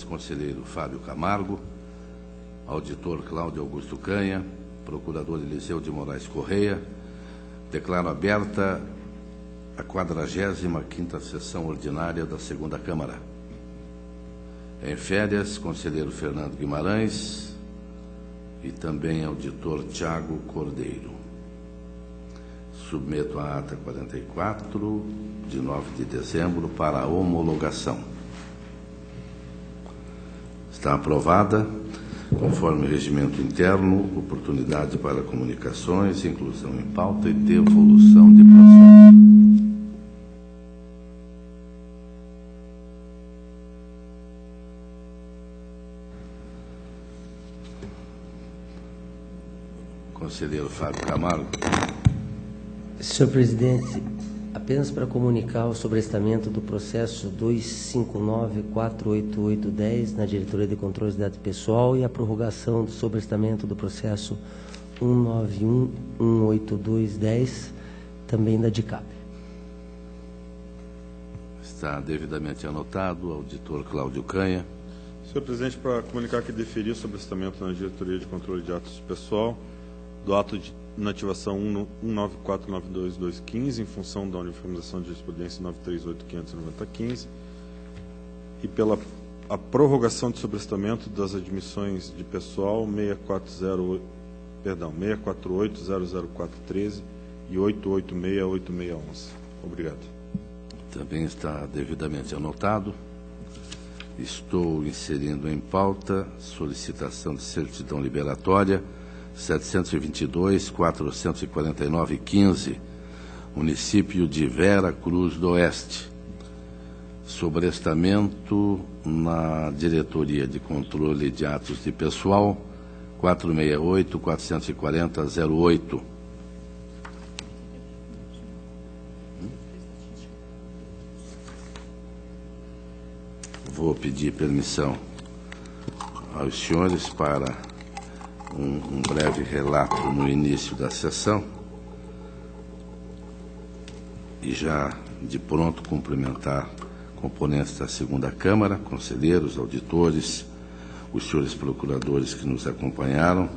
Conselheiro Fábio Camargo, auditor Cláudio Augusto Canha, procurador Eliseu de Moraes Correia, declaro aberta a 45ª sessão ordinária da Segunda Câmara. Em férias, conselheiro Fernando Guimarães e também auditor Tiago Cordeiro. Submeto a ata 44, de 9 de dezembro, para a homologação. Está aprovada, conforme o regimento interno, oportunidade para comunicações, inclusão em pauta e devolução de processo. Conselheiro Fábio Camargo. Senhor presidente, apenas para comunicar o sobrestamento do processo 259-48810 na Diretoria de Controle de Dados Pessoal e a prorrogação do sobrestamento do processo 191-18210 também da DICAP. Está devidamente anotado, auditor Cláudio Canha. Senhor presidente, para comunicar que deferi o sobrestamento na Diretoria de Controle de Atos Pessoal do ato de inativação 19492-215, em função da uniformização de jurisprudência 938590-15, e pela a prorrogação de sobrestamento das admissões de pessoal 648-00413 e 886-8611. Obrigado. Também está devidamente anotado. Estou inserindo em pauta solicitação de certidão liberatória 722.449.15, município de Vera Cruz do Oeste. Sobrestamento na Diretoria de Controle de Atos de Pessoal 468.440.08. Vou pedir permissão aos senhores para um breve relato no início da sessão e já de pronto cumprimentar componentes da Segunda Câmara, conselheiros, auditores, os senhores procuradores que nos acompanharam,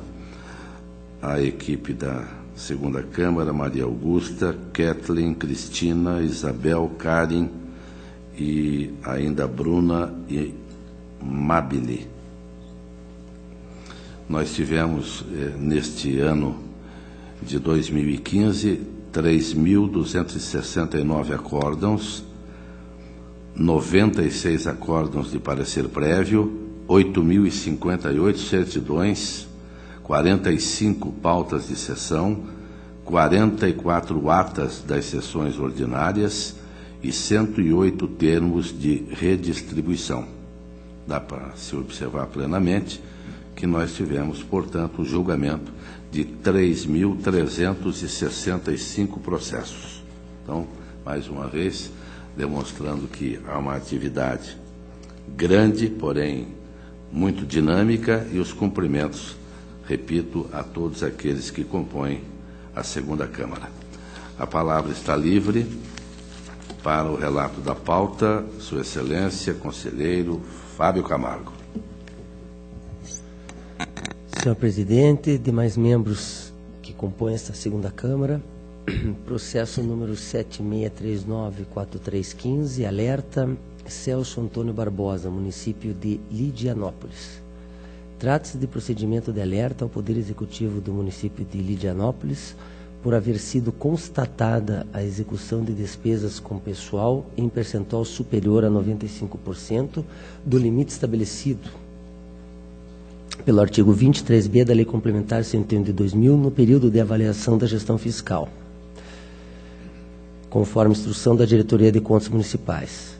a equipe da Segunda Câmara, Maria Augusta, Kathleen, Cristina, Isabel, Karen e ainda Bruna e Mabile. Nós tivemos, neste ano de 2015, 3.269 acórdãos, 96 acórdãos de parecer prévio, 8.058 certidões, 45 pautas de sessão, 44 atas das sessões ordinárias e 108 termos de redistribuição. Dá para se observar plenamente que nós tivemos, portanto, o julgamento de 3.365 processos. Então, mais uma vez, demonstrando que há uma atividade grande, porém muito dinâmica, e os cumprimentos, repito, a todos aqueles que compõem a Segunda Câmara. A palavra está livre para o relato da pauta, Sua Excelência, conselheiro Fábio Camargo. Senhor presidente, demais membros que compõem esta Segunda Câmara, processo número 76394315, alerta Celso Antônio Barbosa, município de Lidianópolis. Trata-se de procedimento de alerta ao Poder Executivo do município de Lidianópolis por haver sido constatada a execução de despesas com pessoal em percentual superior a 95% do limite estabelecido pelo artigo 23b da Lei Complementar 101 de 2000, no período de avaliação da gestão fiscal, conforme instrução da Diretoria de Contas Municipais.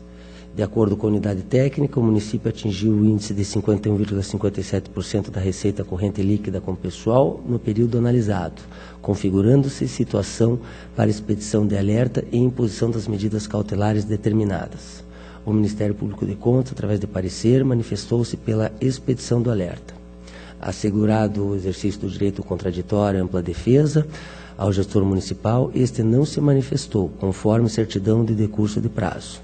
De acordo com a unidade técnica, o município atingiu o índice de 51,57% da receita corrente líquida com pessoal no período analisado, configurando-se situação para expedição de alerta e imposição das medidas cautelares determinadas. O Ministério Público de Contas, através de parecer, manifestou-se pela expedição do alerta. Assegurado o exercício do direito contraditório à ampla defesa ao gestor municipal, este não se manifestou, conforme certidão de decurso de prazo.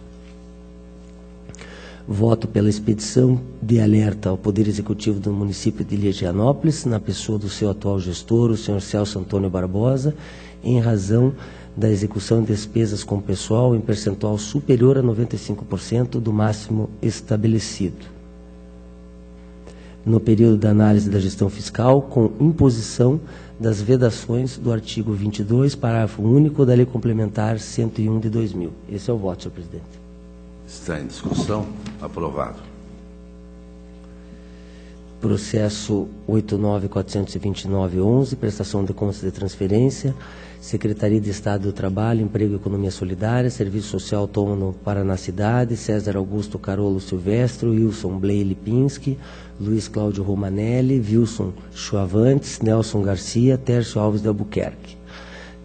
Voto pela expedição de alerta ao Poder Executivo do município de Higienópolis, na pessoa do seu atual gestor, o senhor Celso Antônio Barbosa, em razão da execução de despesas com pessoal em percentual superior a 95% do máximo estabelecido no período da análise da gestão fiscal, com imposição das vedações do artigo 22, parágrafo único da Lei Complementar 101 de 2000. Esse é o voto, senhor presidente. Está em discussão. Aprovado. Processo 89.429.11, prestação de contas de transferência, Secretaria de Estado do Trabalho, Emprego e Economia Solidária, Serviço Social Autônomo Paraná Cidade, César Augusto Carolo Silvestre, Wilson Bley Lipinski, Luiz Cláudio Romanelli, Wilson Chuavantes, Nelson Garcia, Tércio Alves de Albuquerque.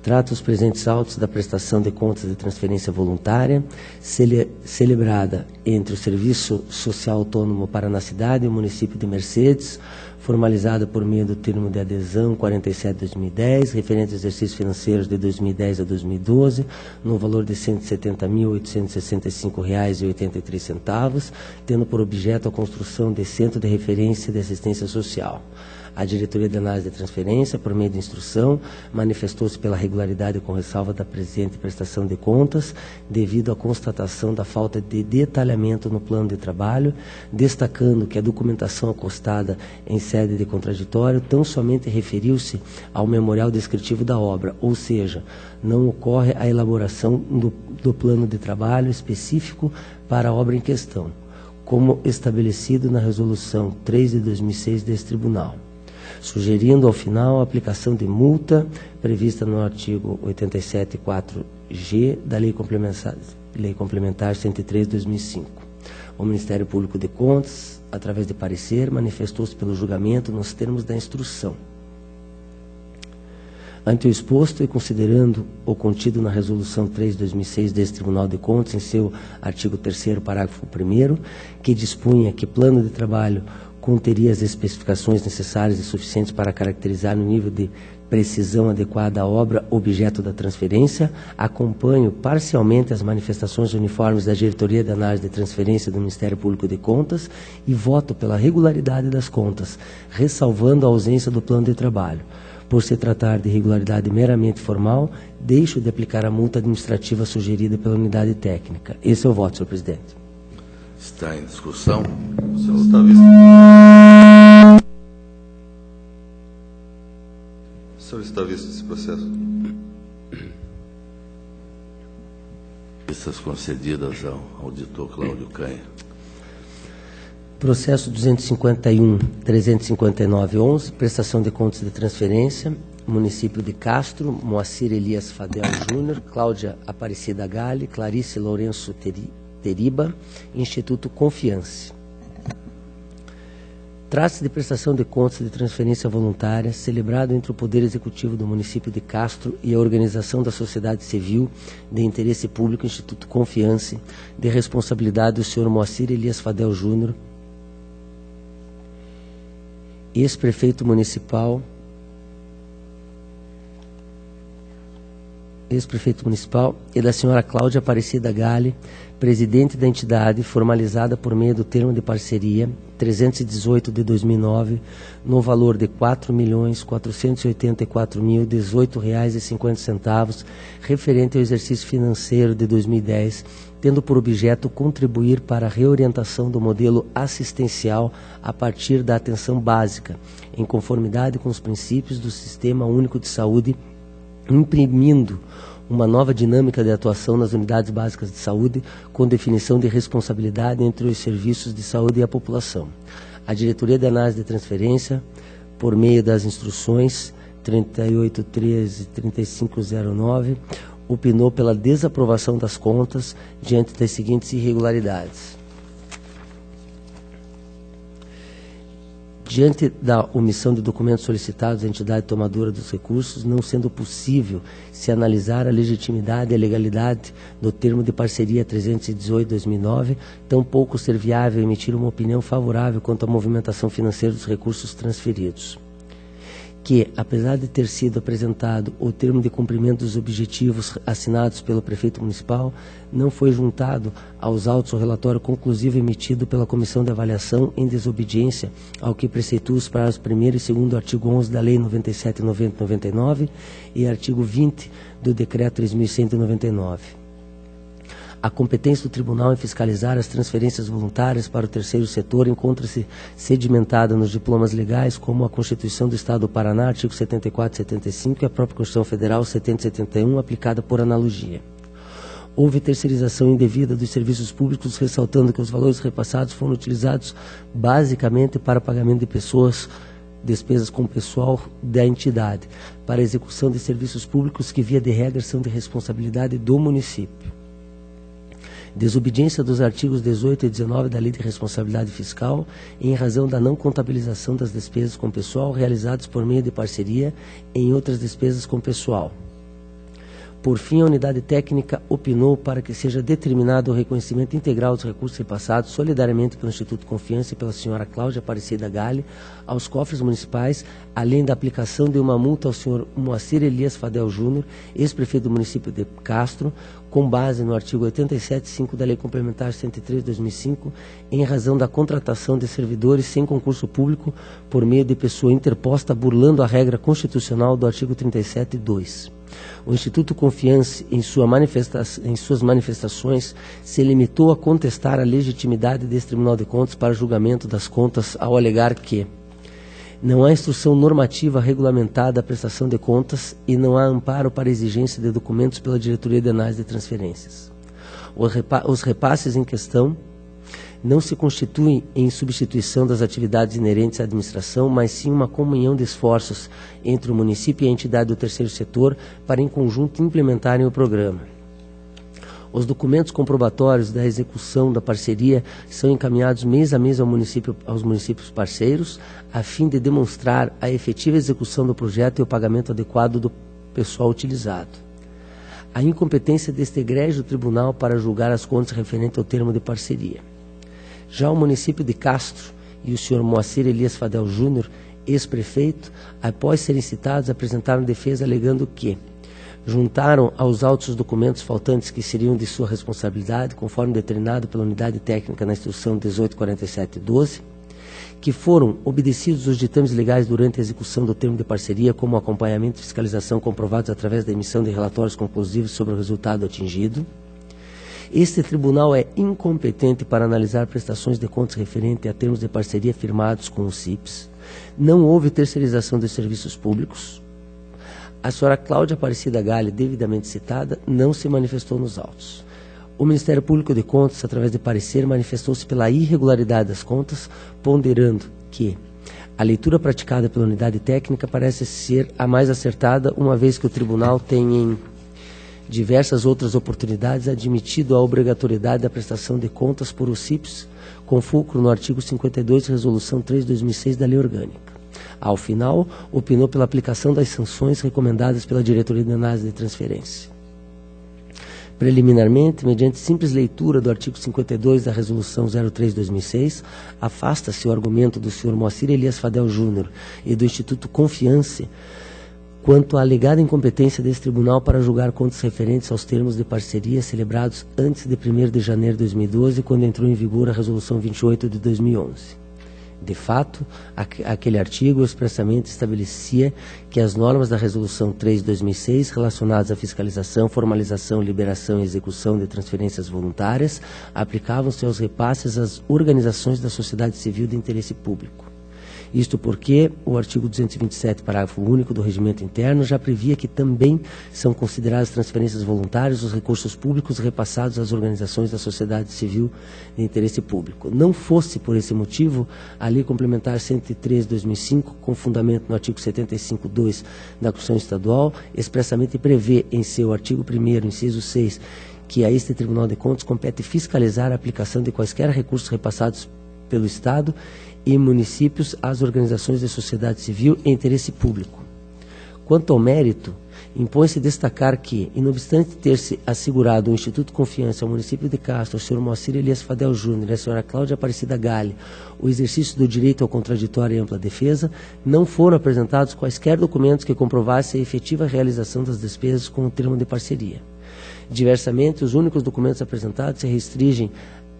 Trata os presentes autos da prestação de contas de transferência voluntária, celebrada entre o Serviço Social Autônomo Paraná Cidade e o município de Mercedes, formalizada por meio do termo de adesão 47/2010, referente aos exercícios financeiros de 2010 a 2012, no valor de R$ 170.865,83, tendo por objeto a construção de Centro de Referência de Assistência Social. A Diretoria de Análise de Transferência, por meio de instrução, manifestou-se pela regularidade com ressalva da presente prestação de contas, devido à constatação da falta de detalhamento no plano de trabalho, destacando que a documentação acostada em sede de contraditório tão somente referiu-se ao memorial descritivo da obra, ou seja, não ocorre a elaboração do plano de trabalho específico para a obra em questão, como estabelecido na Resolução 3 de 2006 deste Tribunal, sugerindo ao final a aplicação de multa prevista no artigo 87.4g da Lei Complementar 103 de 2005. O Ministério Público de Contas, através de parecer, manifestou-se pelo julgamento nos termos da instrução. Ante o exposto e considerando o contido na Resolução 3 de 2006 deste Tribunal de Contas, em seu artigo 3º, parágrafo 1º, que dispunha que plano de trabalho conteria as especificações necessárias e suficientes para caracterizar no nível de precisão adequada a obra objeto da transferência, acompanho parcialmente as manifestações uniformes da Diretoria de Análise de Transferência do Ministério Público de Contas e voto pela regularidade das contas, ressalvando a ausência do plano de trabalho. Por se tratar de irregularidade meramente formal, deixo de aplicar a multa administrativa sugerida pela unidade técnica. Esse é o voto, senhor presidente. Está em discussão. O senhor está visto. O senhor está visto esse processo? Vistas concedidas ao auditor Cláudio Canha. Processo 251.359.11, prestação de contas de transferência, município de Castro, Moacir Elias Fadel Júnior, Cláudia Aparecida Gale, Clarice Lourenço Teriba, Instituto Confiance. Trata-se de prestação de contas de transferência voluntária, celebrado entre o Poder Executivo do município de Castro e a Organização da Sociedade Civil de Interesse Público, Instituto Confiance, de responsabilidade do senhor Moacir Elias Fadel Júnior, ex-prefeito municipal e da senhora Cláudia Aparecida Gale, presidente da entidade, formalizada por meio do termo de parceria 318 de 2009, no valor de R$ 4.484.018,50, referente ao exercício financeiro de 2010, tendo por objeto contribuir para a reorientação do modelo assistencial a partir da atenção básica, em conformidade com os princípios do Sistema Único de Saúde, imprimindo uma nova dinâmica de atuação nas unidades básicas de saúde, com definição de responsabilidade entre os serviços de saúde e a população. A Diretoria de Análise de Transferência, por meio das instruções 3813 e 3509, opinou pela desaprovação das contas diante das seguintes irregularidades. Diante da omissão de documentos solicitados à entidade tomadora dos recursos, não sendo possível se analisar a legitimidade e a legalidade do termo de parceria 318/2009, tampouco ser viável emitir uma opinião favorável quanto à movimentação financeira dos recursos transferidos. que, apesar de ter sido apresentado o termo de cumprimento dos objetivos assinados pelo prefeito municipal, não foi juntado aos autos o relatório conclusivo emitido pela Comissão de Avaliação em desobediência ao que preceitua os parágrafos 1º e 2º, artigo 11 da Lei 97/90/99 e artigo 20 do Decreto 3.199. A competência do Tribunal em fiscalizar as transferências voluntárias para o terceiro setor encontra-se sedimentada nos diplomas legais, como a Constituição do Estado do Paraná, artigo 74 e 75, e a própria Constituição Federal 70 e 71, aplicada por analogia. Houve terceirização indevida dos serviços públicos, ressaltando que os valores repassados foram utilizados basicamente para pagamento de pessoas, despesas com pessoal da entidade, para a execução de serviços públicos que, via de regra, são de responsabilidade do município. Desobediência dos artigos 18 e 19 da Lei de Responsabilidade Fiscal, em razão da não contabilização das despesas com pessoal realizadas por meio de parceria em outras despesas com pessoal. Por fim, a unidade técnica opinou para que seja determinado o reconhecimento integral dos recursos repassados solidariamente pelo Instituto Confiança e pela senhora Cláudia Aparecida Galli aos cofres municipais, além da aplicação de uma multa ao senhor Moacir Elias Fadel Júnior, ex-prefeito do município de Castro, com base no artigo 87.5 da Lei Complementar 103/2005, em razão da contratação de servidores sem concurso público por meio de pessoa interposta burlando a regra constitucional do artigo 37.2. O Instituto Confiança, em suas manifestações, se limitou a contestar a legitimidade desse Tribunal de Contas para julgamento das contas ao alegar que não há instrução normativa regulamentada à prestação de contas e não há amparo para exigência de documentos pela Diretoria de Análise de Transferências. Os repasses em questão não se constituem em substituição das atividades inerentes à administração, mas sim uma comunhão de esforços entre o município e a entidade do terceiro setor para, em conjunto, implementarem o programa. Os documentos comprobatórios da execução da parceria são encaminhados mês a mês aos municípios parceiros, a fim de demonstrar a efetiva execução do projeto e o pagamento adequado do pessoal utilizado. A incompetência deste egrégio tribunal para julgar as contas referentes ao termo de parceria. Já o município de Castro e o senhor Moacir Elias Fadel Júnior, ex-prefeito, após serem citados, apresentaram defesa alegando que juntaram aos autos os documentos faltantes que seriam de sua responsabilidade, conforme determinado pela unidade técnica na instrução 1847/12, que foram obedecidos os ditames legais durante a execução do termo de parceria, como acompanhamento e fiscalização comprovados através da emissão de relatórios conclusivos sobre o resultado atingido. Este tribunal é incompetente para analisar prestações de contas referentes a termos de parceria firmados com o CIPS. Não houve terceirização dos serviços públicos. A senhora Cláudia Aparecida Galli, devidamente citada, não se manifestou nos autos. O Ministério Público de Contas, através de parecer, manifestou-se pela irregularidade das contas, ponderando que a leitura praticada pela unidade técnica parece ser a mais acertada, uma vez que o tribunal tem em diversas outras oportunidades admitido a obrigatoriedade da prestação de contas por o CIPS, com fulcro no artigo 52, Resolução 3/2006 da Lei Orgânica. Ao final, opinou pela aplicação das sanções recomendadas pela Diretoria de Análise de Transferência. Preliminarmente, mediante simples leitura do artigo 52 da Resolução 03/2006, afasta-se o argumento do senhor Moacir Elias Fadel Júnior e do Instituto Confiança quanto à alegada incompetência desse tribunal para julgar contas referentes aos termos de parceria celebrados antes de 1º de janeiro de 2012, quando entrou em vigor a Resolução 28 de 2011. De fato, aquele artigo expressamente estabelecia que as normas da Resolução 3 de 2006, relacionadas à fiscalização, formalização, liberação e execução de transferências voluntárias, aplicavam-se aos repasses às organizações da sociedade civil de interesse público. Isto porque o artigo 227, parágrafo único do Regimento Interno, já previa que também são consideradas transferências voluntárias os recursos públicos repassados às organizações da sociedade civil de interesse público. Não fosse por esse motivo, a Lei Complementar 103 de 2005, com fundamento no artigo 75.2 da Constituição Estadual, expressamente prevê em seu artigo 1º, inciso 6, que a este Tribunal de Contas compete fiscalizar a aplicação de quaisquer recursos repassados pelo Estado e municípios às organizações da sociedade civil e interesse público. Quanto ao mérito, Impõe-se destacar que, e não obstante ter-se assegurado o Instituto Confiança ao município de Castro, ao senhor Moacir Elias Fadel Júnior e à senhora Cláudia Aparecida Galli, o exercício do direito ao contraditório e ampla defesa, não foram apresentados quaisquer documentos que comprovassem a efetiva realização das despesas com o termo de parceria. Diversamente, os únicos documentos apresentados se restringem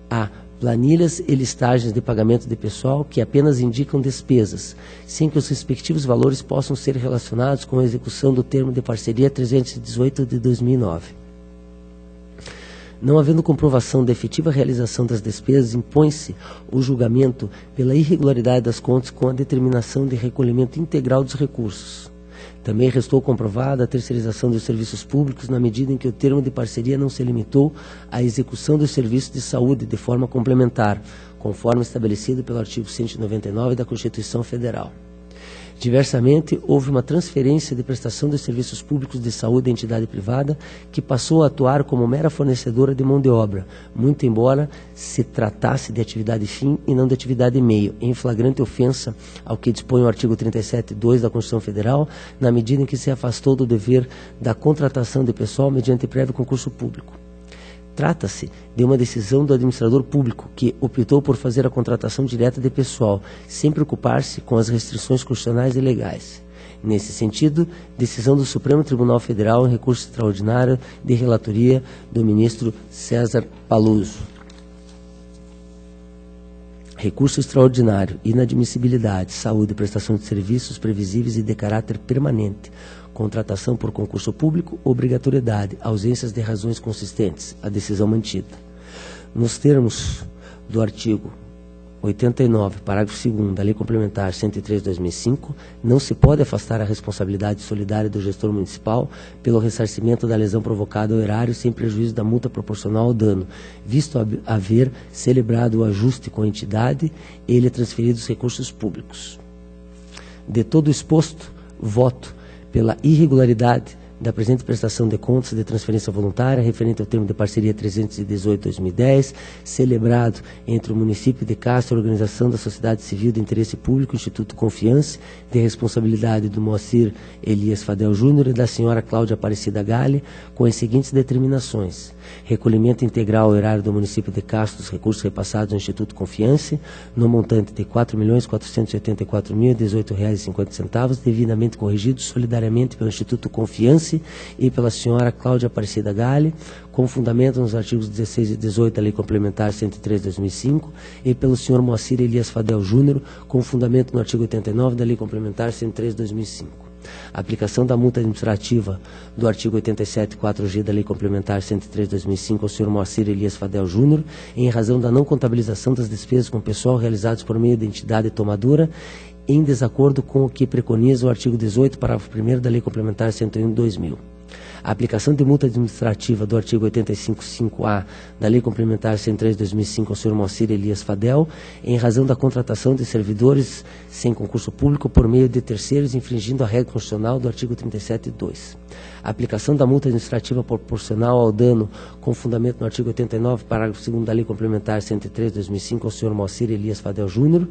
a planilhas e listagens de pagamento de pessoal que apenas indicam despesas, sem que os respectivos valores possam ser relacionados com a execução do termo de parceria 318 de 2009. Não havendo comprovação da efetiva realização das despesas, impõe-se o julgamento pela irregularidade das contas com a determinação de recolhimento integral dos recursos. Também restou comprovada a terceirização dos serviços públicos na medida em que o termo de parceria não se limitou à execução dos serviços de saúde de forma complementar, conforme estabelecido pelo artigo 199 da Constituição Federal. Diversamente, houve uma transferência de prestação dos serviços públicos de saúde à entidade privada que passou a atuar como mera fornecedora de mão de obra, muito embora se tratasse de atividade fim e não de atividade meio, em flagrante ofensa ao que dispõe o artigo 37(2) da Constituição Federal, na medida em que se afastou do dever da contratação de pessoal mediante prévio concurso público. Trata-se de uma decisão do administrador público que optou por fazer a contratação direta de pessoal, sem preocupar-se com as restrições constitucionais e legais. Nesse sentido, decisão do Supremo Tribunal Federal em recurso extraordinário de relatoria do ministro César Paluso. Recurso extraordinário, inadmissibilidade, saúde, prestação de serviços previsíveis e de caráter permanente, contratação por concurso público, obrigatoriedade, ausências de razões consistentes, a decisão mantida. Nos termos do artigo 89, parágrafo 2º da Lei Complementar 103/2005, não se pode afastar a responsabilidade solidária do gestor municipal pelo ressarcimento da lesão provocada ao erário sem prejuízo da multa proporcional ao dano, visto haver celebrado o ajuste com a entidade e lhe transferidos recursos públicos. De todo o exposto, voto pela irregularidade da presente prestação de contas de transferência voluntária referente ao termo de parceria 318/2010, celebrado entre o município de Castro e a Organização da Sociedade Civil de Interesse Público, Instituto Confiança, de responsabilidade do Moacir Elias Fadel Júnior e da senhora Cláudia Aparecida Galli, com as seguintes determinações: recolhimento integral ao erário do município de Castro dos recursos repassados ao Instituto Confiança, no montante de R$ 4.484.018,50, devidamente corrigidos solidariamente pelo Instituto Confiança e pela senhora Cláudia Aparecida Galli, com fundamento nos artigos 16 e 18 da Lei Complementar 103/2005, e pelo senhor Moacir Elias Fadel Júnior, com fundamento no artigo 89 da Lei Complementar 103/2005. Aplicação da multa administrativa do artigo 87.4g da Lei Complementar 103/2005 ao senhor Moacir Elias Fadel Júnior, em razão da não contabilização das despesas com pessoal realizadas por meio da entidade tomadora, em desacordo com o que preconiza o artigo 18, parágrafo 1º da Lei Complementar 101/2000. A aplicação de multa administrativa do artigo 85.5a da Lei Complementar 103/2005 ao senhor Moacir Elias Fadel, em razão da contratação de servidores sem concurso público por meio de terceiros, infringindo a regra constitucional do artigo 37(2). A aplicação da multa administrativa proporcional ao dano, com fundamento no artigo 89, parágrafo 2º da Lei Complementar 103/2005 ao senhor Moacir Elias Fadel Júnior,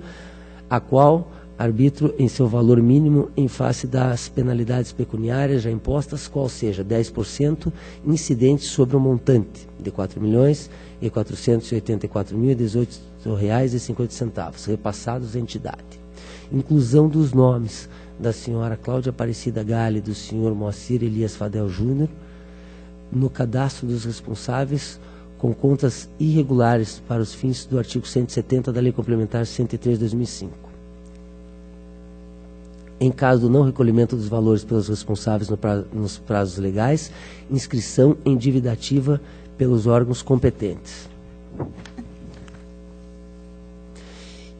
a qual arbítrio em seu valor mínimo em face das penalidades pecuniárias já impostas, qual seja 10% incidente sobre o montante de R$ 4.484.018,50 repassados à entidade. Inclusão dos nomes da senhora Cláudia Aparecida Galli e do senhor Moacir Elias Fadel Júnior no cadastro dos responsáveis com contas irregulares para os fins do artigo 170 da Lei Complementar 103/2005. Em caso do não recolhimento dos valores pelos responsáveis nos prazos legais, inscrição em dívida ativa pelos órgãos competentes.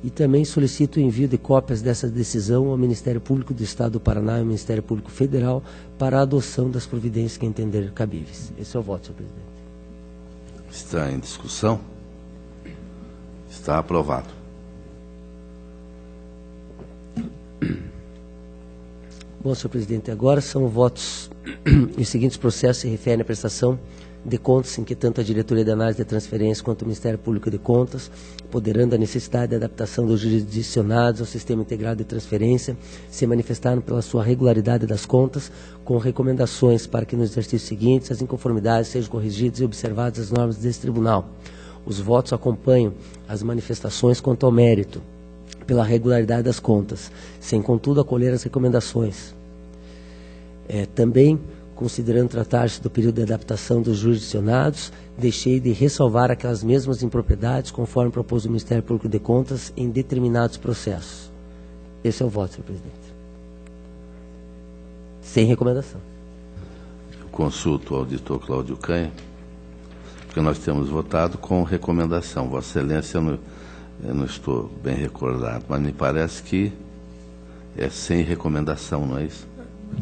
E também solicito o envio de cópias dessa decisão ao Ministério Público do Estado do Paraná e ao Ministério Público Federal para a adoção das providências que entenderem cabíveis. Esse é o voto, senhor presidente. Está em discussão? Está aprovado. Bom, senhor presidente, agora são votos. Os seguintes processos se referem à prestação de Contas, em que tanto a Diretoria de Análise de Transferência quanto o Ministério Público de Contas, ponderando a necessidade de adaptação dos jurisdicionados ao Sistema Integrado de Transferência, se manifestaram pela sua regularidade das contas, com recomendações para que nos exercícios seguintes as inconformidades sejam corrigidas e observadas as normas desse Tribunal. Os votos acompanham as manifestações quanto ao mérito, pela regularidade das contas, sem contudo acolher as recomendações. Também, considerando tratar-se do período de adaptação dos jurisdicionados, deixei de ressalvar aquelas mesmas impropriedades, conforme propôs o Ministério Público de Contas, em determinados processos. Esse é o voto, senhor presidente. Sem recomendação. Eu consulto o auditor Cláudio Canha, porque nós temos votado com recomendação. Vossa Excelência, eu não estou bem recordado, mas me parece que é sem recomendação, não é isso?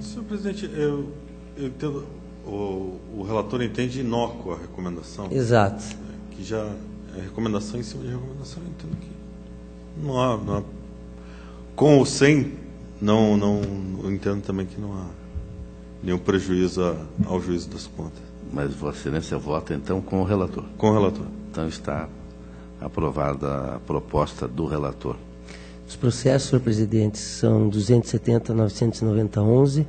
Senhor presidente, eu entendo, o relator entende inócua a recomendação. Exato. Que já é recomendação em cima de recomendação, eu entendo que não há com ou sem, eu entendo também que não há nenhum prejuízo ao juízo das contas. Mas Vossa Excelência vota, então, com o relator? Com o relator. Então está aprovada a proposta do relator. Os processos, senhor presidente, são 270.990.11,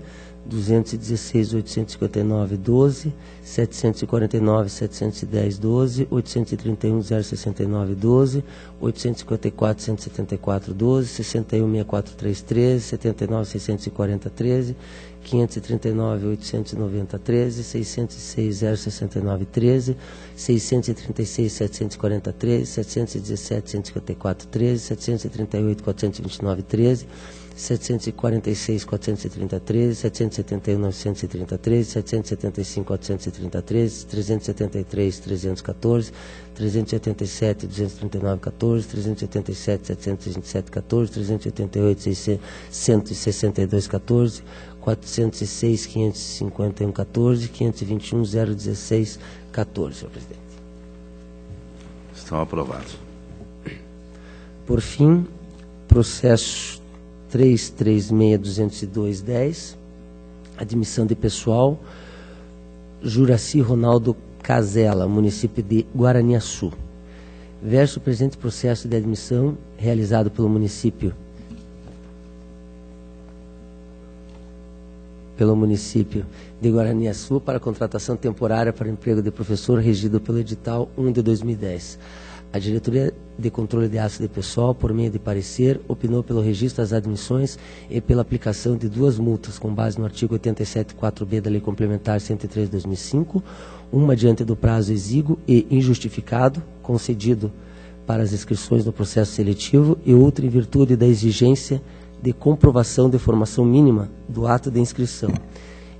216.859.12, 749.710.12, 831.069.12, 854.174.12, 61.6433, 79.640.13, 539.890.13, 606.069.13, 636.740.13, 717.154.13, 738.429.13, 746.430.13, 771.930.13, 775.430.13, 373.314, 387.239.14, 387.727.14, 388.662.14, 406.551.14, 521.016.14, senhor presidente. Estão aprovados. Por fim, processo 336.202.10, admissão de pessoal, Juraci Ronaldo Casella, município de Guaraniaçu. Verso o presente processo de admissão realizado pelo município de Guaraniaçu para contratação temporária para emprego de professor regido pelo edital 1 de 2010. A Diretoria de Controle de Atos de Pessoal, por meio de parecer, opinou pelo registro das admissões e pela aplicação de 2 multas com base no artigo 87.4b da Lei Complementar 103/2005, uma diante do prazo exíguo e injustificado concedido para as inscrições no processo seletivo e outra em virtude da exigência de comprovação de formação mínima do ato de inscrição,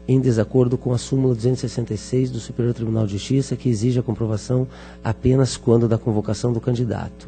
em desacordo com a súmula 266 do Superior Tribunal de Justiça, que exige a comprovação apenas quando da convocação do candidato.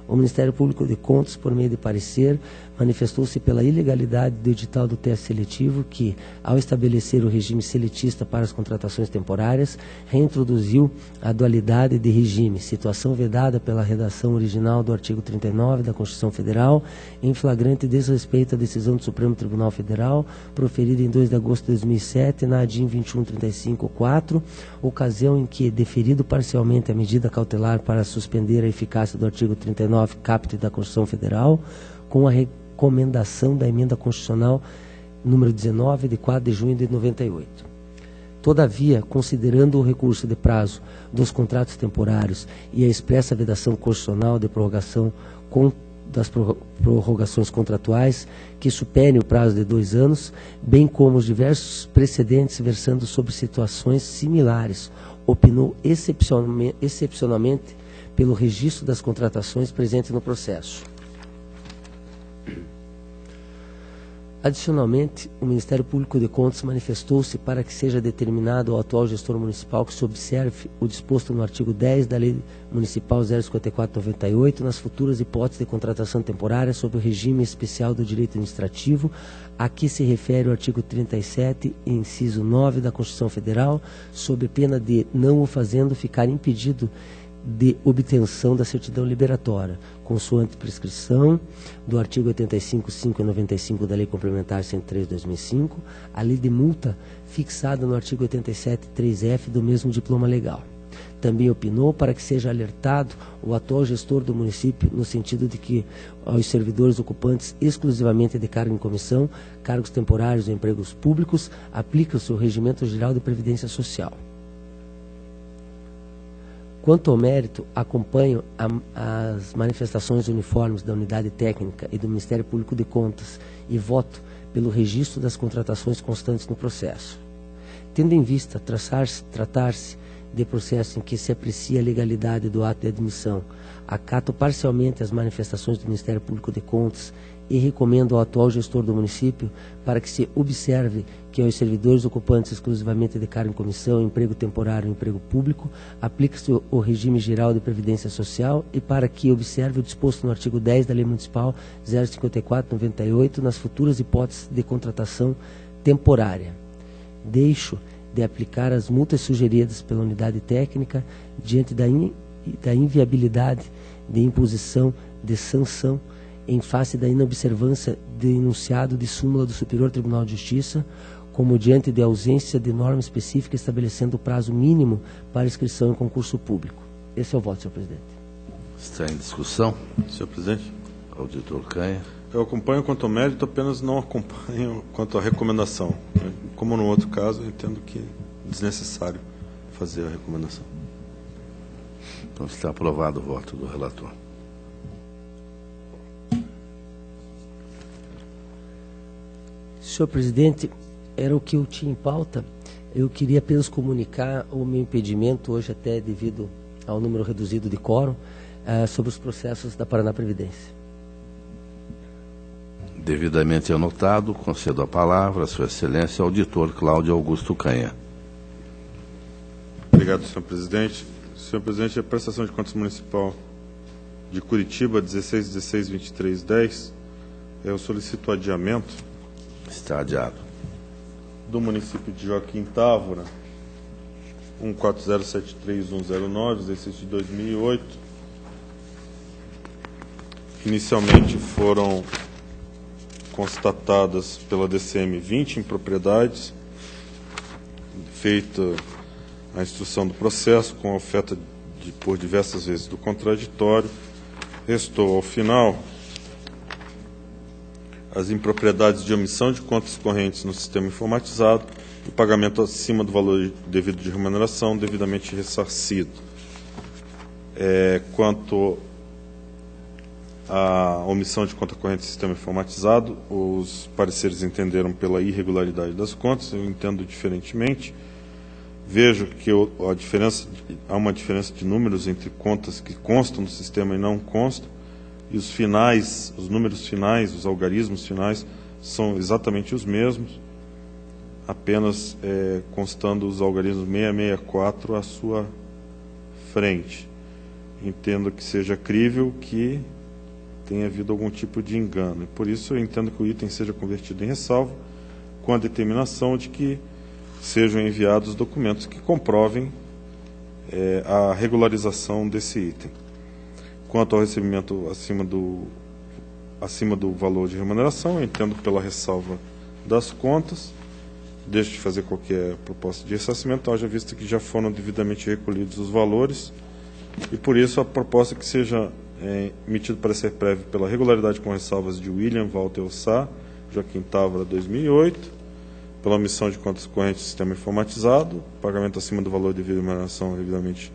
O Ministério Público de Contas, por meio de parecer, manifestou-se pela ilegalidade do edital do teste seletivo que, ao estabelecer o regime seletista para as contratações temporárias, reintroduziu a dualidade de regime, situação vedada pela redação original do artigo 39 da Constituição Federal, em flagrante desrespeito à decisão do Supremo Tribunal Federal, proferida em 2 de agosto de 2007, na ADIM 2135-4, ocasião em que, deferido parcialmente a medida cautelar para suspender a eficácia do artigo 39 caput da Constituição Federal, com a recomendação da emenda constitucional número 19, de 4 de junho de 98. Todavia, considerando o recurso de prazo dos contratos temporários e a expressa vedação constitucional de prorrogação das prorrogações contratuais que superem o prazo de 2 anos, bem como os diversos precedentes versando sobre situações similares, opinou excepcionalmente pelo registro das contratações presente no processo. Adicionalmente, o Ministério Público de Contas manifestou-se para que seja determinado ao atual gestor municipal que se observe o disposto no artigo 10 da Lei Municipal 054/98 nas futuras hipóteses de contratação temporária sob o regime especial do direito administrativo, a que se refere o artigo 37, inciso 9 da Constituição Federal, sob pena de, não o fazendo, ficar impedido de obtenção da certidão liberatória, consoante prescrição do artigo 85, 5 e 95 da Lei Complementar 103/2005, a lei de multa fixada no artigo 87, 3F do mesmo diploma legal. Também opinou para que seja alertado o atual gestor do município no sentido de que aos servidores ocupantes exclusivamente de cargo em comissão, cargos temporários ou empregos públicos, aplica-se o Regimento Geral de Previdência Social. Quanto ao mérito, acompanho as manifestações uniformes da Unidade Técnica e do Ministério Público de Contas e voto pelo registro das contratações constantes no processo. Tendo em vista tratar-se de processo em que se aprecia a legalidade do ato de admissão, acato parcialmente as manifestações do Ministério Público de Contas e recomendo ao atual gestor do município para que se observe que aos servidores ocupantes exclusivamente de cargo em comissão, emprego temporário e emprego público, aplica-se o regime geral de previdência social e para que observe o disposto no artigo 10 da Lei Municipal 054/98 nas futuras hipóteses de contratação temporária. Deixo de aplicar as multas sugeridas pela unidade técnica diante da inviabilidade de imposição de sanção em face da inobservância de enunciado de súmula do Superior Tribunal de Justiça, como diante de ausência de norma específica estabelecendo o prazo mínimo para inscrição em concurso público. Esse é o voto, senhor presidente. Está em discussão. Senhor presidente. Auditor Canha. Eu acompanho quanto ao mérito, apenas não acompanho quanto à recomendação. Como no outro caso, eu entendo que é desnecessário fazer a recomendação. Então está aprovado o voto do relator. Senhor presidente, era o que eu tinha em pauta. Eu queria apenas comunicar o meu impedimento, hoje até devido ao número reduzido de quórum, sobre os processos da Paraná Previdência. Devidamente anotado, concedo a palavra a Sua Excelência, auditor Cláudio Augusto Canha. Obrigado, senhor presidente. Senhor presidente, a prestação de contas municipal de Curitiba, 16/16/23/10, eu solicito o adiamento. Está adiado. Do município de Joaquim Távora, 14073109, exercício de 2008. Inicialmente foram constatadas pela DCM 20 impropriedades, feita a instrução do processo com a oferta por diversas vezes do contraditório. Restou, ao final, as impropriedades de omissão de contas correntes no sistema informatizado e pagamento acima do valor devido de remuneração devidamente ressarcido. Quanto à omissão de conta corrente no sistema informatizado, os pareceres entenderam pela irregularidade das contas, eu entendo diferentemente. Vejo que há uma diferença de números entre contas que constam no sistema e não constam, e os números finais, os algarismos finais, são exatamente os mesmos, apenas constando os algarismos 664 à sua frente. Entendo que seja crível que tenha havido algum tipo de engano, e por isso eu entendo que o item seja convertido em ressalva, com a determinação de que sejam enviados documentos que comprovem a regularização desse item. Quanto ao recebimento acima do valor de remuneração, eu entendo pela ressalva das contas, deixo de fazer qualquer proposta de ressarcimento, haja vista que já foram devidamente recolhidos os valores, e por isso a proposta que seja emitido parecer prévio pela regularidade com ressalvas de William Walter Sá, Joaquim Távora, 2008, pela omissão de contas correntes do sistema informatizado, pagamento acima do valor devido à remuneração devidamente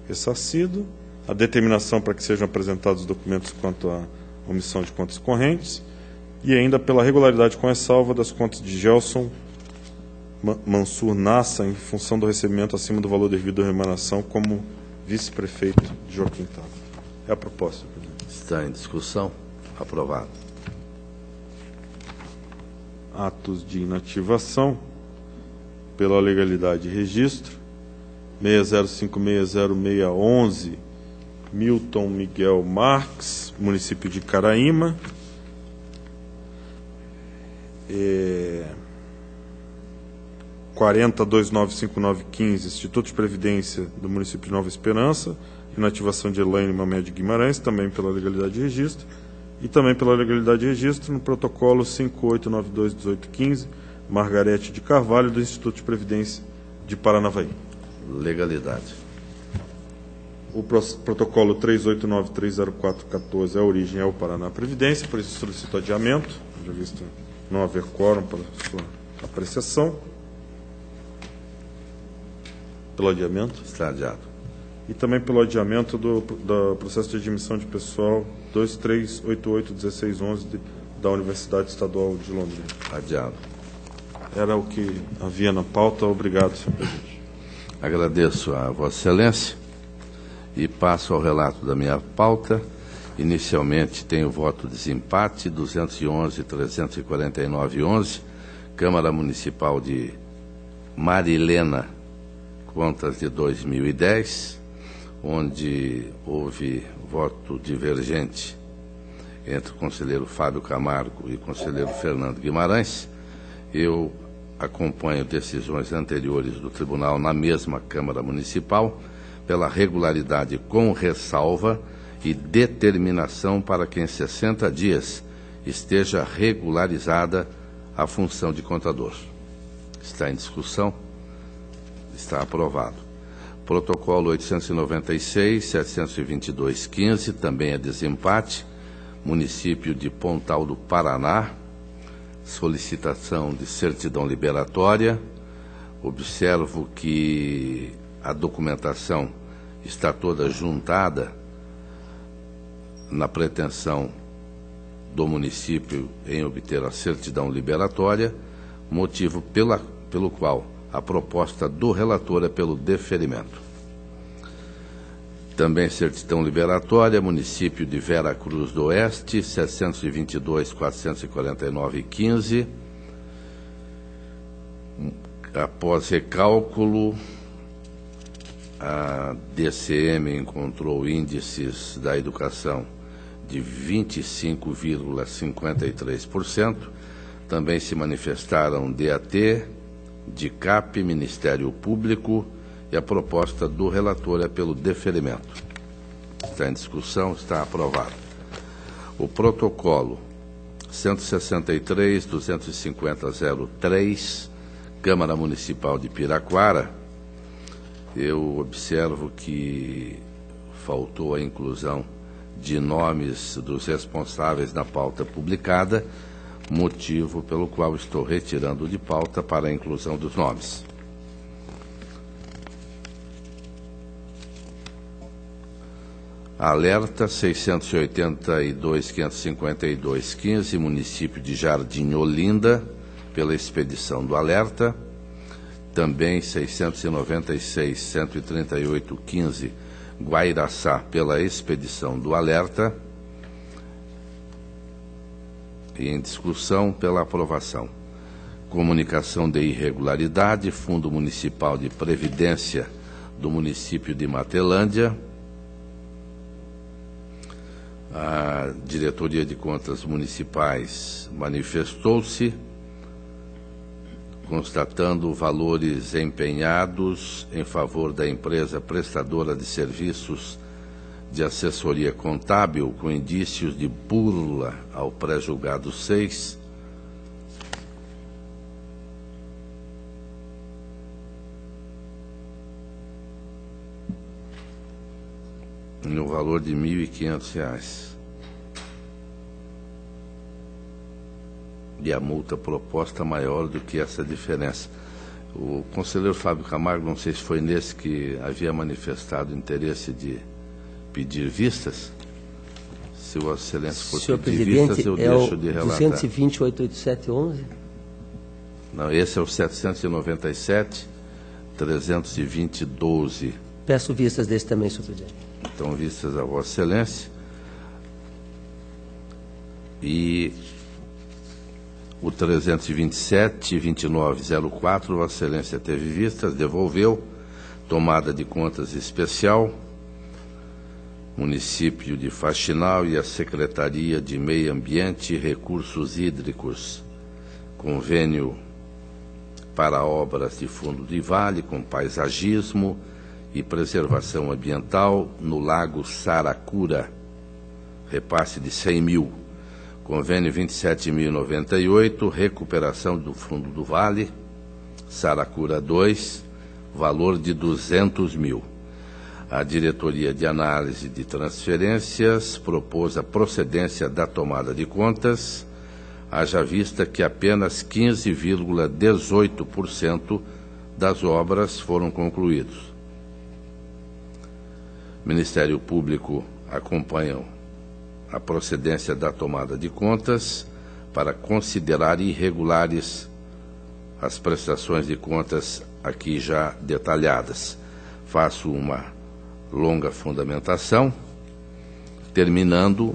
ressarcido, a determinação para que sejam apresentados documentos quanto à omissão de contas correntes, e ainda pela regularidade com ressalva das contas de Gelson Mansur Nassa, em função do recebimento acima do valor devido à remuneração como vice-prefeito de Joaquim Távora. É a proposta, presidente. Está em discussão. Aprovado. Atos de inativação pela legalidade de registro, 60560611, Milton Miguel Marques, município de Caraíma, 40295915, Instituto de Previdência do município de Nova Esperança, inativação de Elaine Mamede Guimarães, também pela legalidade de registro, e também pela legalidade de registro no protocolo 5892-1815, Margarete de Carvalho, do Instituto de Previdência de Paranavaí. Legalidade. O protocolo 389-304-14, a origem é o Paraná Previdência, por isso solicito adiamento, já visto não haver quórum para sua apreciação. Pelo adiamento. Está adiado. E também pelo adiamento do processo de admissão de pessoal 2388-1611 da Universidade Estadual de Londrina. Adiado. Era o que havia na pauta. Obrigado, senhor presidente. Agradeço a Vossa Excelência e passo ao relato da minha pauta. Inicialmente tenho voto de desempate, 211.349.11, Câmara Municipal de Marilena, contas de 2010, onde houve voto divergente entre o conselheiro Fábio Camargo e o conselheiro Fernando Guimarães. Eu acompanho decisões anteriores do Tribunal na mesma Câmara Municipal, pela regularidade com ressalva e determinação para que em 60 dias esteja regularizada a função de contador. Está em discussão, está aprovado. Protocolo 896-722-15, também é desempate, município de Pontal do Paraná, solicitação de certidão liberatória. Observo que a documentação está toda juntada na pretensão do município em obter a certidão liberatória, motivo pelo qual a proposta do relator é pelo deferimento. Também certidão liberatória, município de Vera Cruz do Oeste, 722.449.15. Após recálculo, a DCM encontrou índices da educação de 25,53%. Também se manifestaram DAT, DICAP, Ministério Público, e a proposta do relator é pelo deferimento. Está em discussão, está aprovado. O protocolo 163-250-03, Câmara Municipal de Piraquara, eu observo que faltou a inclusão de nomes dos responsáveis na pauta publicada, motivo pelo qual estou retirando de pauta para a inclusão dos nomes. Alerta 682.552.15, município de Jardim Olinda, pela expedição do alerta. Também 696.138.15, Guairaçá, pela expedição do alerta. E em discussão pela aprovação. Comunicação de irregularidade, Fundo Municipal de Previdência do município de Matelândia. A Diretoria de Contas Municipais manifestou-se, constatando valores empenhados em favor da empresa prestadora de serviços de assessoria contábil com indícios de burla ao pré-julgado 6, no valor de R$ 1.500. E a multa proposta maior do que essa diferença. O conselheiro Fábio Camargo, não sei se foi nesse que havia manifestado interesse de pedir vistas. Se o Excelência for Senhor pedir presidente, vistas, eu é deixo o de relatar. 220.887.11? Não, esse é o 797.320.12. Peço vistas desse também, senhor presidente. Então, vistas a Vossa Excelência. E o 327.29.04, Vossa Excelência teve vistas, devolveu. Tomada de contas especial, município de Faxinal e a Secretaria de Meio Ambiente e Recursos Hídricos. Convênio para obras de fundo de vale com paisagismo e Preservação Ambiental no Lago Saracura, repasse de 100 mil. Convênio 27.098, recuperação do Fundo do Vale, Saracura 2, valor de 200 mil. A Diretoria de Análise de Transferências propôs a procedência da tomada de contas, haja vista que apenas 15,18% das obras foram concluídos. O Ministério Público acompanha a procedência da tomada de contas para considerar irregulares as prestações de contas aqui já detalhadas. Faço uma longa fundamentação, terminando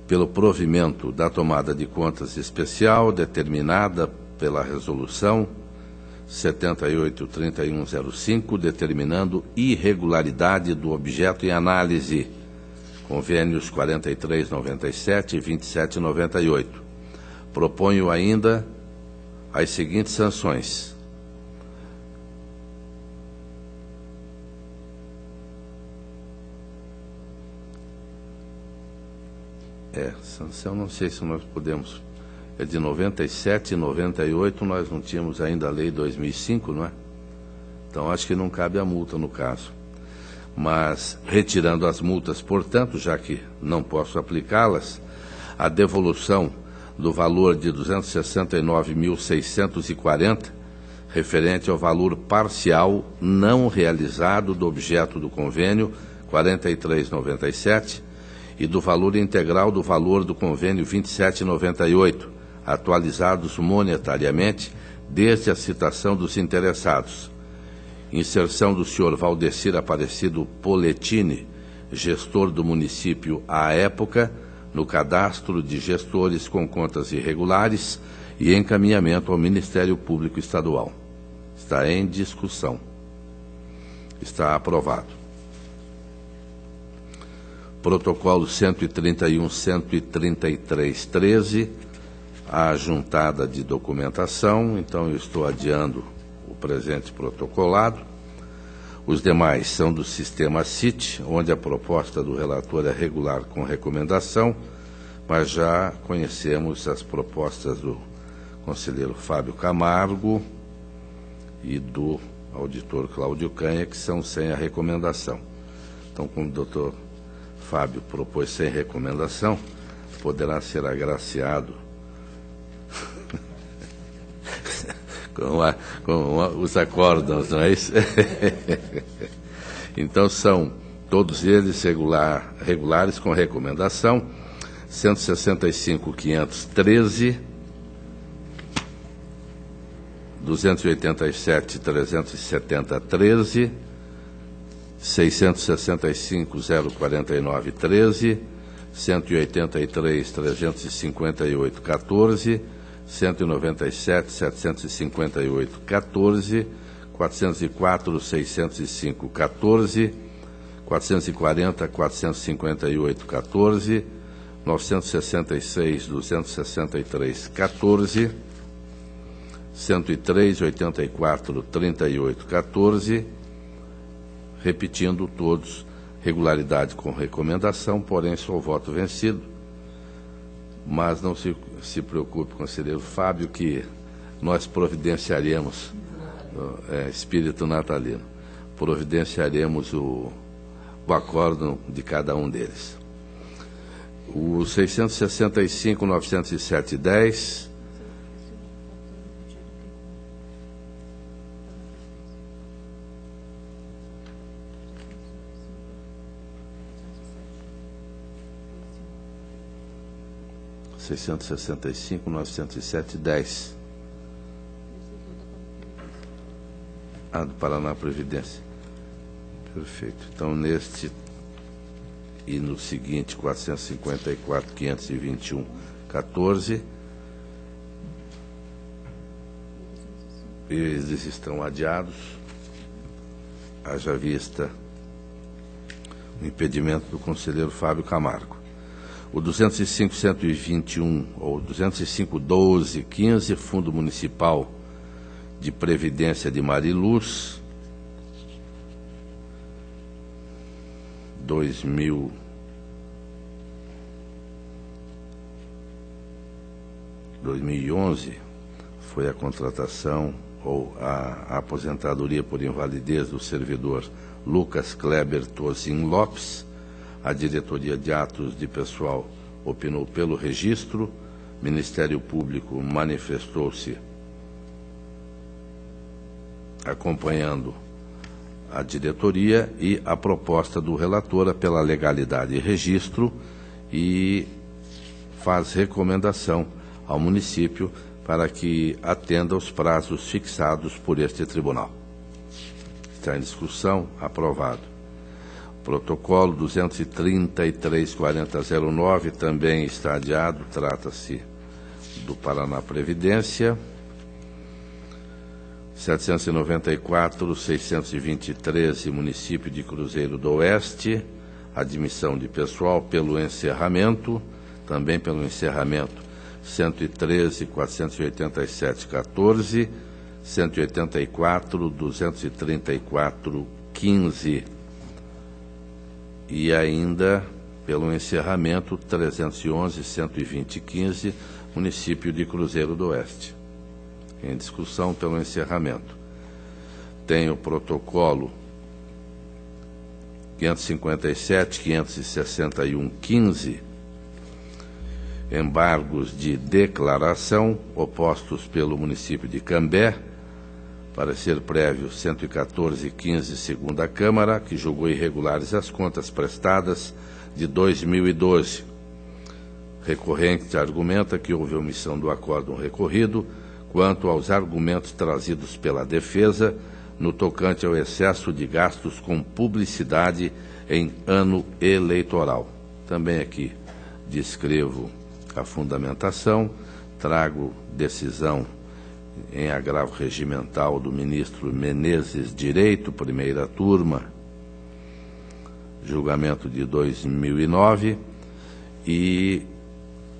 pelo provimento da tomada de contas especial determinada pela Resolução 78-3105, determinando irregularidade do objeto em análise, convênios 4397 e 2798. Proponho ainda as seguintes sanções. Sanção, não sei se nós podemos... É de 97 e 98, nós não tínhamos ainda a lei 2005, não é? Então, acho que não cabe a multa no caso. Mas, retirando as multas, portanto, já que não posso aplicá-las, a devolução do valor de 269.640, referente ao valor parcial não realizado do objeto do convênio 4397 e do valor integral do valor do convênio 2798, atualizados monetariamente desde a citação dos interessados. Inserção do senhor Valdecir Aparecido Poletini, gestor do município à época, no cadastro de gestores com contas irregulares e encaminhamento ao Ministério Público Estadual. Está em discussão. Está aprovado. Protocolo 131-133-13, a juntada de documentação, então eu estou adiando o presente protocolado. Os demais são do sistema CIT, onde a proposta do relator é regular com recomendação, mas já conhecemos as propostas do conselheiro Fábio Camargo e do auditor Cláudio Canha, que são sem a recomendação. Então, como o doutor Fábio propôs sem recomendação, poderá ser agraciado com os acórdãos, não é isso? Então, são todos eles regulares com recomendação. 165.513, 287.370.13, 665.049.13, 183.358.14, 197.758.14, 404.605.14, 440.458.14, 966.263.14, 103.84.38.14, repetindo todos, regularidade com recomendação, porém só o voto vencido. Mas não se preocupe, conselheiro Fábio, que nós providenciaremos, espírito natalino, providenciaremos o acórdão de cada um deles. O 665.907.10, (665.907.10) do Paraná Previdência. Perfeito. Então, neste e no seguinte, 454.521.14, eles estão adiados, haja vista o impedimento do conselheiro Fábio Camargo. O 205.121 ou 205.12.15, Fundo Municipal de Previdência de Mariluz, 2011 foi a contratação ou a aposentadoria por invalidez do servidor Lucas Kleber Tozin Lopes. A diretoria de atos de pessoal opinou pelo registro. O Ministério Público manifestou-se acompanhando a diretoria e a proposta do relator pela legalidade e registro, e faz recomendação ao município para que atenda aos prazos fixados por este tribunal. Está em discussão, aprovado. Protocolo 233-4009 também está adiado, trata-se do Paraná Previdência. 794-623, município de Cruzeiro do Oeste, admissão de pessoal pelo encerramento, também pelo encerramento, 113-487-14, 184-234-15, e ainda pelo encerramento, 311-120-15, município de Cruzeiro do Oeste. Em discussão pelo encerramento. Tem o protocolo 557-561-15, embargos de declaração opostos pelo município de Cambé, parecer prévio 114-15, segunda Câmara, que julgou irregulares as contas prestadas de 2012. Recorrente argumenta que houve omissão do acórdão recorrido quanto aos argumentos trazidos pela defesa no tocante ao excesso de gastos com publicidade em ano eleitoral. Também aqui descrevo a fundamentação, trago decisão em agravo regimental do ministro Menezes Direito, primeira turma, julgamento de 2009, e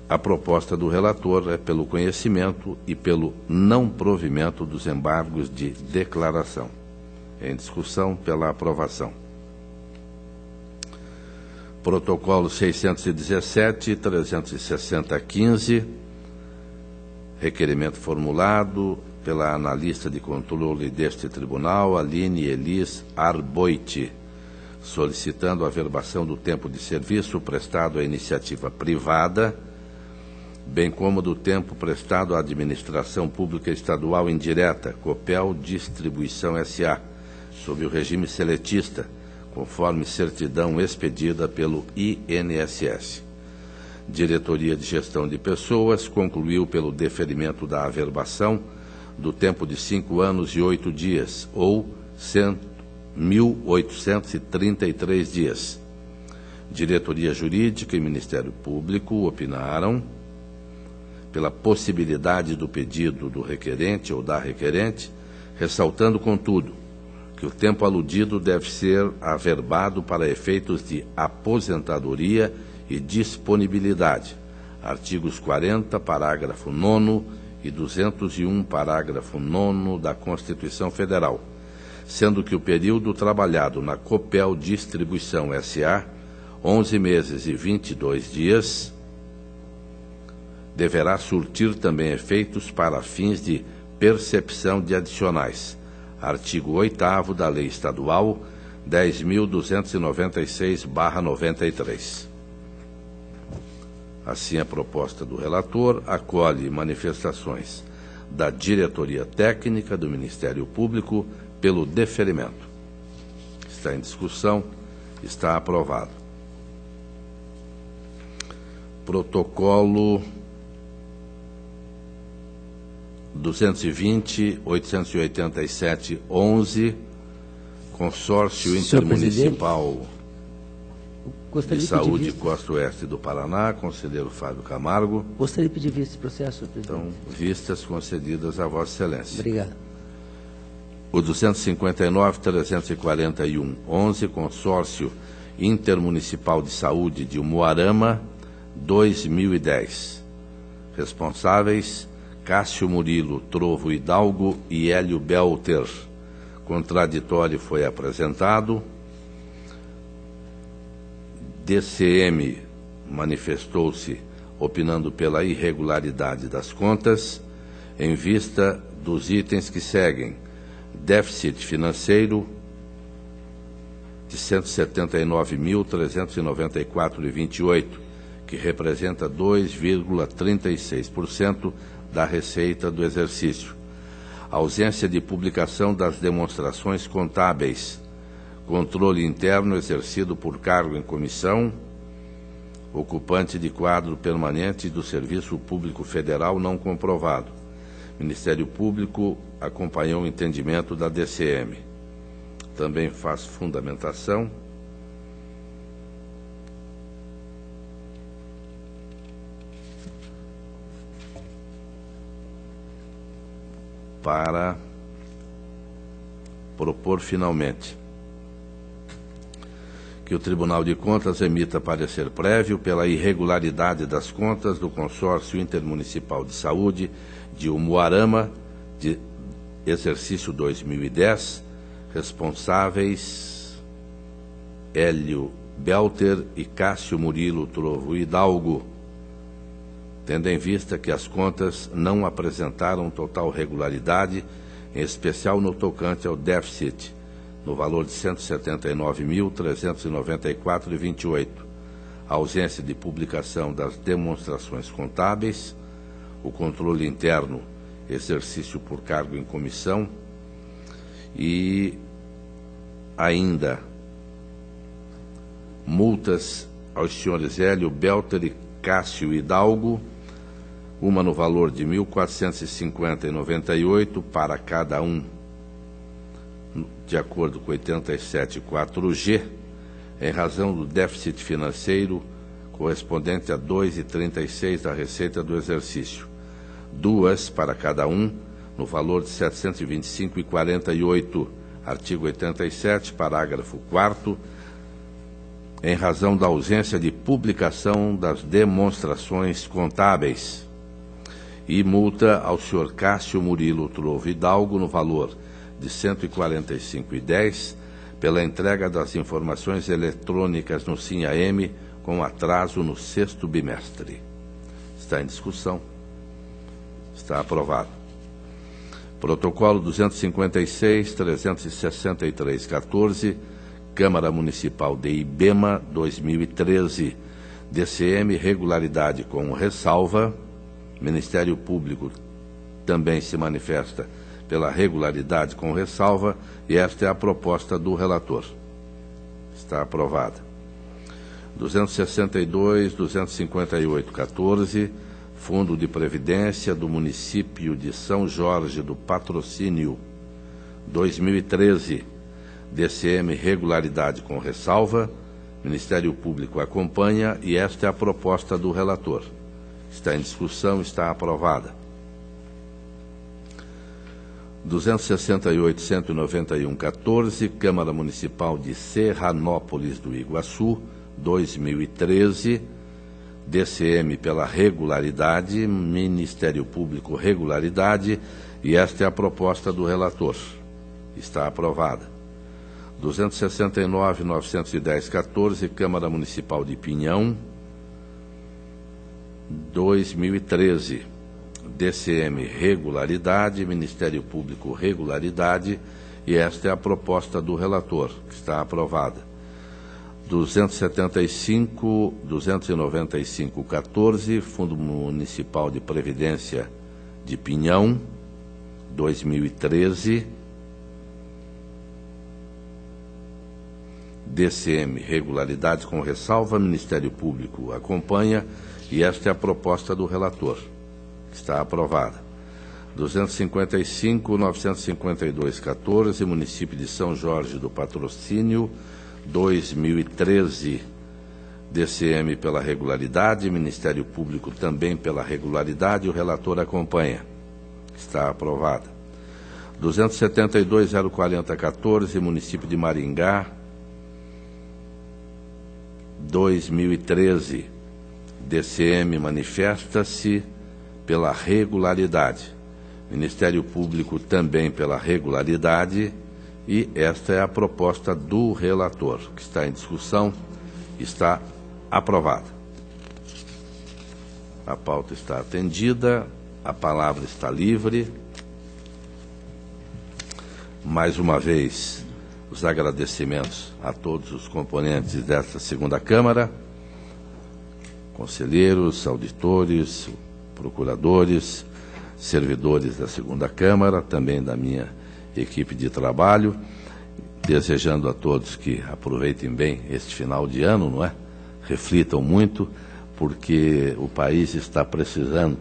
a proposta do relator é pelo conhecimento e pelo não provimento dos embargos de declaração. Em discussão pela aprovação. Protocolo 617-360-15, requerimento formulado pela analista de controle deste tribunal, Aline Elis Arboiti, solicitando a averbação do tempo de serviço prestado à iniciativa privada, bem como do tempo prestado à administração pública estadual indireta, Copel Distribuição S.A., sob o regime seletista, conforme certidão expedida pelo INSS. Diretoria de Gestão de Pessoas concluiu pelo deferimento da averbação do tempo de 5 anos e 8 dias, ou 1.833 dias. Diretoria Jurídica e Ministério Público opinaram pela possibilidade do pedido do requerente ou da requerente, ressaltando, contudo, que o tempo aludido deve ser averbado para efeitos de aposentadoria e disponibilidade, artigos 40, parágrafo 9º e 201, parágrafo 9º da Constituição Federal, sendo que o período trabalhado na Copel Distribuição S.A., 11 meses e 22 dias, deverá surtir também efeitos para fins de percepção de adicionais, artigo 8º da Lei Estadual 10.296/93. Assim, a proposta do relator acolhe manifestações da Diretoria Técnica do Ministério Público pelo deferimento. Está em discussão, está aprovado. Protocolo 220-887-11, Consórcio Intermunicipal de Saúde Costa Oeste do Paraná, conselheiro Fábio Camargo. Gostaria de pedir vista esse processo, presidente. Então, vistas concedidas a Vossa Excelência. Obrigado. O 259-341-11, Consórcio Intermunicipal de Saúde de Umuarama, 2010. Responsáveis: Cássio Murilo Trovo Hidalgo e Hélio Belter. Contraditório foi apresentado. DCM manifestou-se opinando pela irregularidade das contas, em vista dos itens que seguem: déficit financeiro de 179.394,28, que representa 2,36% da receita do exercício. Ausência de publicação das demonstrações contábeis. Controle interno exercido por cargo em comissão. Ocupante de quadro permanente do Serviço Público Federal não comprovado. Ministério Público acompanhou o entendimento da DCM. Também faz fundamentação para propor finalmente que o Tribunal de Contas emita parecer prévio pela irregularidade das contas do Consórcio Intermunicipal de Saúde de Umuarama, de exercício 2010, responsáveis Hélio Belter e Cássio Murilo Trovo Hidalgo, tendo em vista que as contas não apresentaram total regularidade, em especial no tocante ao déficit, no valor de 179.394,28, a ausência de publicação das demonstrações contábeis, o controle interno, exercício por cargo em comissão, e ainda multas aos senhores Hélio Belter e Cássio Hidalgo, uma no valor de R$ 1.450,98 para cada um, de acordo com 87.4G, em razão do déficit financeiro correspondente a 2,36 da receita do exercício. Duas para cada um, no valor de R$ 725,48, artigo 87, parágrafo 4º, em razão da ausência de publicação das demonstrações contábeis. E multa ao senhor Cássio Murilo Trovo Hidalgo no valor de R$ 145,10 pela entrega das informações eletrônicas no SIM-AM com atraso no 6º bimestre. Está em discussão. Está aprovado. Protocolo 256.363.14, Câmara Municipal de Ibema, 2013. DCM, regularidade com ressalva. Ministério Público também se manifesta pela regularidade com ressalva, e esta é a proposta do relator. Está aprovada. 262.258.14, Fundo de Previdência do Município de São Jorge do Patrocínio, 2013. DCM, regularidade com ressalva. Ministério Público acompanha, e esta é a proposta do relator. Está em discussão, está aprovada. 268.191.14, Câmara Municipal de Serranópolis do Iguaçu, 2013, DCM pela regularidade, Ministério Público regularidade, e esta é a proposta do relator. Está aprovada. 269.910.14, Câmara Municipal de Pinhão, 2013, DCM regularidade, Ministério Público regularidade, e esta é a proposta do relator, que está aprovada. 295.295.14, Fundo Municipal de Previdência de Pinhão, 2013, DCM regularidade com ressalva, Ministério Público acompanha, e esta é a proposta do relator. Está aprovada. 255.952.14, Município de São Jorge do Patrocínio, 2013. DCM pela regularidade, Ministério Público também pela regularidade, o relator acompanha. Está aprovada. 272.040.14, Município de Maringá, 2013. DCM manifesta-se pela regularidade. Ministério Público também pela regularidade, e esta é a proposta do relator, que está em discussão, está aprovada. A pauta está atendida, a palavra está livre. Mais uma vez, os agradecimentos a todos os componentes desta segunda Câmara, conselheiros, auditores, procuradores, servidores da segunda Câmara, também da minha equipe de trabalho, desejando a todos que aproveitem bem este final de ano, não é? Reflitam muito, porque o país está precisando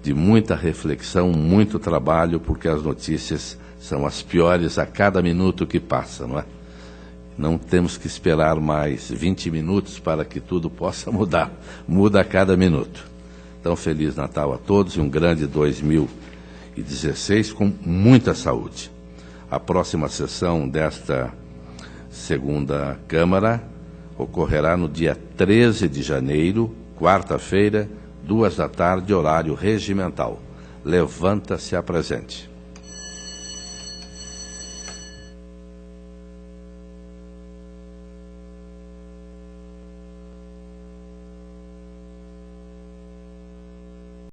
de muita reflexão, muito trabalho, porque as notícias são as piores a cada minuto que passa, não é? Não temos que esperar mais 20 minutos para que tudo possa mudar. Muda a cada minuto. Então, Feliz Natal a todos e um grande 2016 com muita saúde. A próxima sessão desta segunda Câmara ocorrerá no dia 13 de janeiro, quarta-feira, 14h, horário regimental. Levanta-se a presente.